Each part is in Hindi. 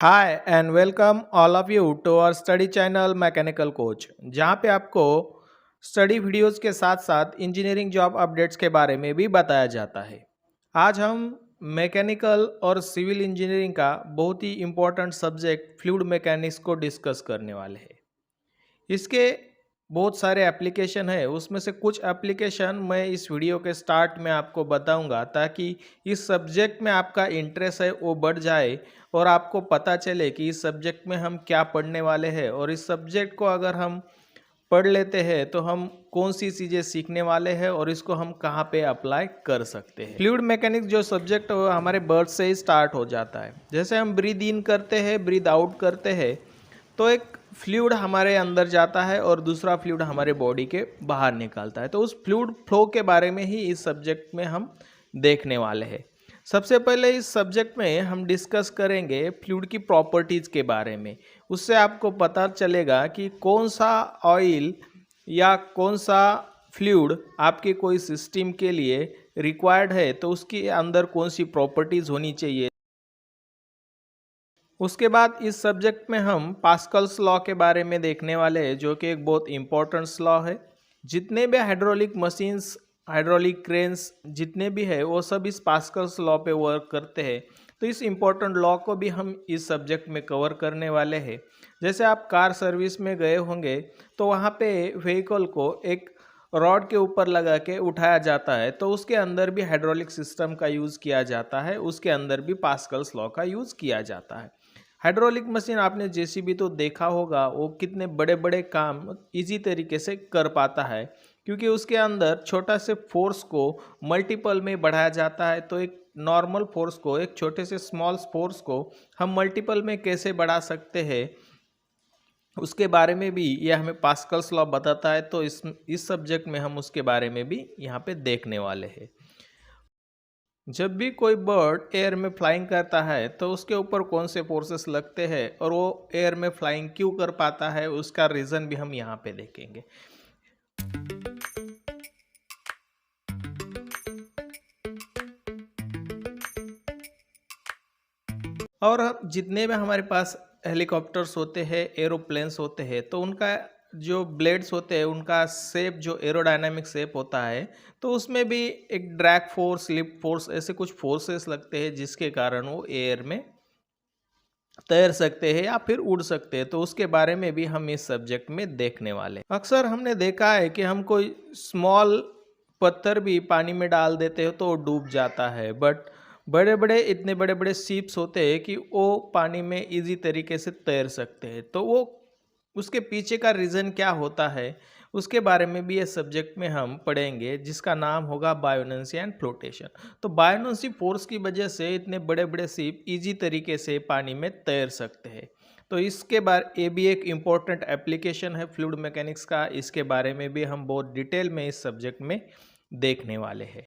Hi and welcome all of you to our study channel mechanical coach, जहाँ पे आपको स्टडी वीडियोस के साथ साथ इंजीनियरिंग जॉब अपडेट्स के बारे में भी बताया जाता है। आज हम मैकेनिकल और सिविल इंजीनियरिंग का बहुत ही इम्पोर्टेंट सब्जेक्ट फ्लूइड मैकेनिक्स को डिस्कस करने वाले हैं। इसके बहुत सारे एप्लीकेशन है, उसमें से कुछ एप्लीकेशन मैं इस वीडियो के स्टार्ट में आपको बताऊंगा ताकि इस सब्जेक्ट में आपका इंटरेस्ट है वो बढ़ जाए और आपको पता चले कि इस सब्जेक्ट में हम क्या पढ़ने वाले हैं और इस सब्जेक्ट को अगर हम पढ़ लेते हैं तो हम कौन सी चीज़ें सीखने वाले हैं और इसको हम कहाँ पे अप्लाई कर सकते हैं। फ्लूइड मैकेनिक्स जो सब्जेक्ट है वो हमारे बर्थ से ही स्टार्ट हो जाता है। जैसे हम ब्रीद इन करते हैं, ब्रीद आउट करते हैं, तो एक फ्लूइड हमारे अंदर जाता है और दूसरा फ्लूइड हमारे बॉडी के बाहर निकलता है। तो उस फ्लूइड फ्लो के बारे में ही इस सब्जेक्ट में हम देखने वाले हैं। सबसे पहले इस सब्जेक्ट में हम डिस्कस करेंगे फ्लूइड की प्रॉपर्टीज़ के बारे में। उससे आपको पता चलेगा कि कौन सा ऑयल या कौन सा फ्लूइड आपके कोई सिस्टम के लिए रिक्वायर्ड है, तो उसके अंदर कौन सी प्रॉपर्टीज़ होनी चाहिए। उसके बाद इस सब्जेक्ट में हम पास्कल्स लॉ के बारे में देखने वाले हैं, जो कि एक बहुत इंपॉर्टेंट लॉ है। जितने भी हाइड्रोलिक मशीन्स, हाइड्रोलिक क्रेन्स जितने भी है वो सब इस पास्कल्स लॉ पे वर्क करते हैं। तो इस इम्पोर्टेंट लॉ को भी हम इस सब्जेक्ट में कवर करने वाले हैं। जैसे आप कार सर्विस में गए होंगे तो वहाँ पे व्हीकल को एक रॉड के ऊपर लगा के उठाया जाता है, तो उसके अंदर भी हाइड्रोलिक सिस्टम का यूज़ किया जाता है, उसके अंदर भी पास्कल्स लॉ का यूज़ किया जाता है। हाइड्रोलिक मशीन आपने जेसीबी तो देखा होगा, वो कितने बड़े बड़े काम इजी तरीके से कर पाता है, क्योंकि उसके अंदर छोटा से फोर्स को मल्टीपल में बढ़ाया जाता है। तो एक नॉर्मल फोर्स को, एक छोटे से स्मॉल फोर्स को हम मल्टीपल में कैसे बढ़ा सकते हैं, उसके बारे में भी ये हमें पास्कल्स लॉ बताता है। तो इस सब्जेक्ट में हम उसके बारे में भी यहाँ पे देखने वाले हैं। जब भी कोई बर्ड एयर में फ्लाइंग करता है तो उसके ऊपर कौन से फोर्सेस लगते हैं और वो एयर में फ्लाइंग क्यों कर पाता है, उसका रीज़न भी हम यहाँ पे देखेंगे। और जितने भी हमारे पास हेलीकॉप्टर्स होते हैं, एरोप्लेन्स होते हैं, तो उनका जो ब्लेड्स होते हैं उनका शेप जो एरोडायनामिक शेप होता है, तो उसमें भी एक ड्रैग फोर्स, लिफ्ट फोर्स, ऐसे कुछ फोर्सेस लगते हैं जिसके कारण वो एयर में तैर सकते हैं या फिर उड़ सकते हैं। तो उसके बारे में भी हम इस सब्जेक्ट में देखने वाले हैं। अक्सर हमने देखा है कि हम कोई स्मॉल पत्थर भी पानी में डाल देते हो तो वो डूब जाता है, बट बड़े बड़े, इतने बड़े बड़े शिप्स होते हैं कि वो पानी में इजी तरीके से तैर सकते हैं। तो वो उसके पीछे का रीज़न क्या होता है, उसके बारे में भी ये सब्जेक्ट में हम पढ़ेंगे, जिसका नाम होगा बायोनेंसी एंड फ्लोटेशन। तो बायोनेंसी फोर्स की वजह से इतने बड़े बड़े शिप इजी तरीके से पानी में तैर सकते हैं। तो इसके बारे ये भी एक इम्पोर्टेंट एप्लीकेशन है फ्लूइड मैकेनिक्स का। इसके बारे में भी हम बहुत डिटेल में इस सब्जेक्ट में देखने वाले हैं।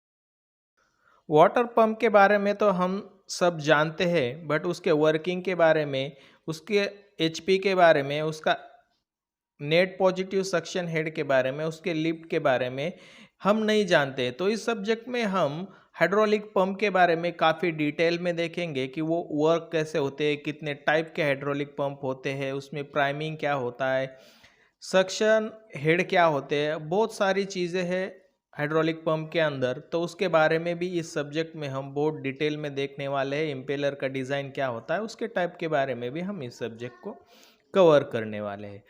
वाटर पंप के बारे में तो हम सब जानते हैं, बट उसके वर्किंग के बारे में, उसके एचपी के बारे में, उसका नेट पॉजिटिव सक्शन हेड के बारे में, उसके लिफ्ट के बारे में हम नहीं जानते। तो इस सब्जेक्ट में हम हाइड्रोलिक पंप के बारे में काफ़ी डिटेल में देखेंगे कि वो वर्क कैसे होते हैं, कितने टाइप के हाइड्रोलिक पंप होते हैं, उसमें प्राइमिंग क्या होता है, सक्शन हेड क्या होते हैं, बहुत सारी चीज़ें हैं हाइड्रोलिक पंप के अंदर। तो उसके बारे में भी इस सब्जेक्ट में हम बहुत डिटेल में देखने वाले हैं। इम्पेलर का डिज़ाइन क्या होता है, उसके टाइप के बारे में भी हम इस सब्जेक्ट को कवर करने वाले हैं।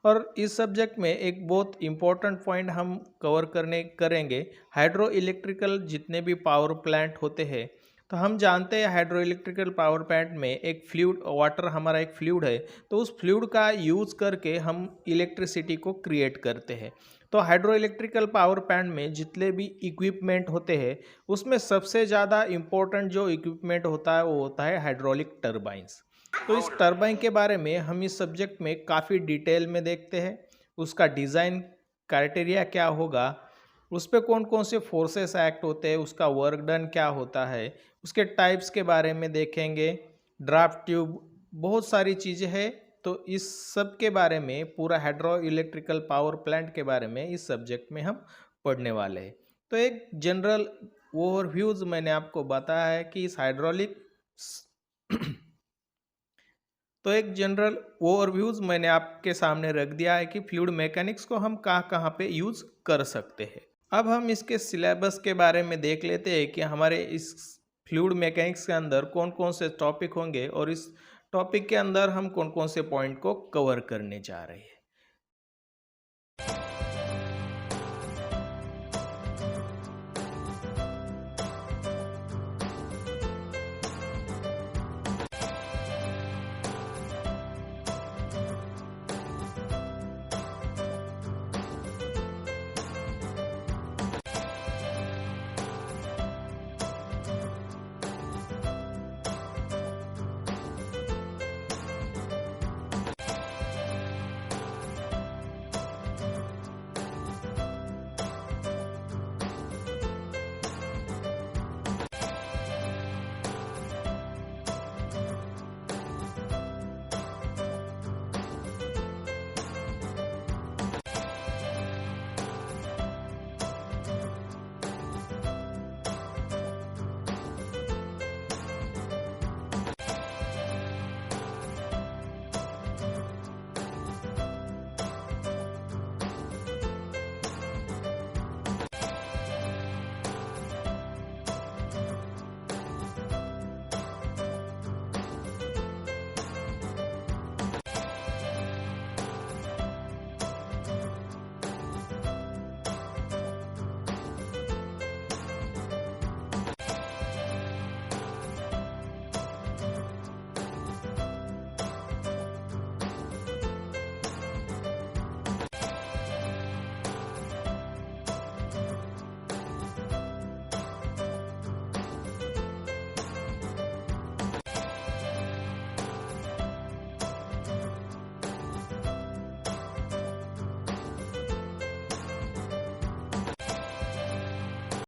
और इस सब्जेक्ट में एक बहुत इम्पोर्टेंट पॉइंट हम कवर करेंगे, हाइड्रो इलेक्ट्रिकल जितने भी पावर प्लांट होते हैं। तो हम जानते हैं हाइड्रो इलेक्ट्रिकल पावर प्लांट में एक फ्लूइड, वाटर हमारा एक फ्लूइड है, तो उस फ्लूइड का यूज़ करके हम इलेक्ट्रिसिटी को क्रिएट करते हैं। तो हाइड्रो इलेक्ट्रिकल पावर प्लांट में जितने भी इक्विपमेंट होते हैं, उसमें सबसे ज़्यादा इम्पोर्टेंट जो इक्विपमेंट होता है वो होता है हाइड्रोलिक टर्बाइंस। तो इस टरबाइन के बारे में हम इस सब्जेक्ट में काफ़ी डिटेल में देखते हैं। उसका डिज़ाइन क्राइटेरिया क्या होगा, उस पे कौन कौन से फोर्सेस एक्ट होते हैं, उसका वर्क डन क्या होता है, उसके टाइप्स के बारे में देखेंगे। ड्राफ्ट ट्यूब, बहुत सारी चीज़ें हैं। तो इस सब के बारे में, पूरा हाइड्रो इलेक्ट्रिकल पावर प्लांट के बारे में इस सब्जेक्ट में हम पढ़ने वाले हैं। तो एक जनरल ओवरव्यूज मैंने आपको बताया है कि इस हाइड्रोलिक तो एक जनरल ओवरव्यूज मैंने आपके सामने रख दिया है कि फ्लूइड मैकेनिक्स को हम कहाँ कहाँ पे यूज़ कर सकते हैं। अब हम इसके सिलेबस के बारे में देख लेते हैं कि हमारे इस फ्लूइड मैकेनिक्स के अंदर कौन कौन से टॉपिक होंगे और इस टॉपिक के अंदर हम कौन कौन से पॉइंट को कवर करने जा रहे हैं।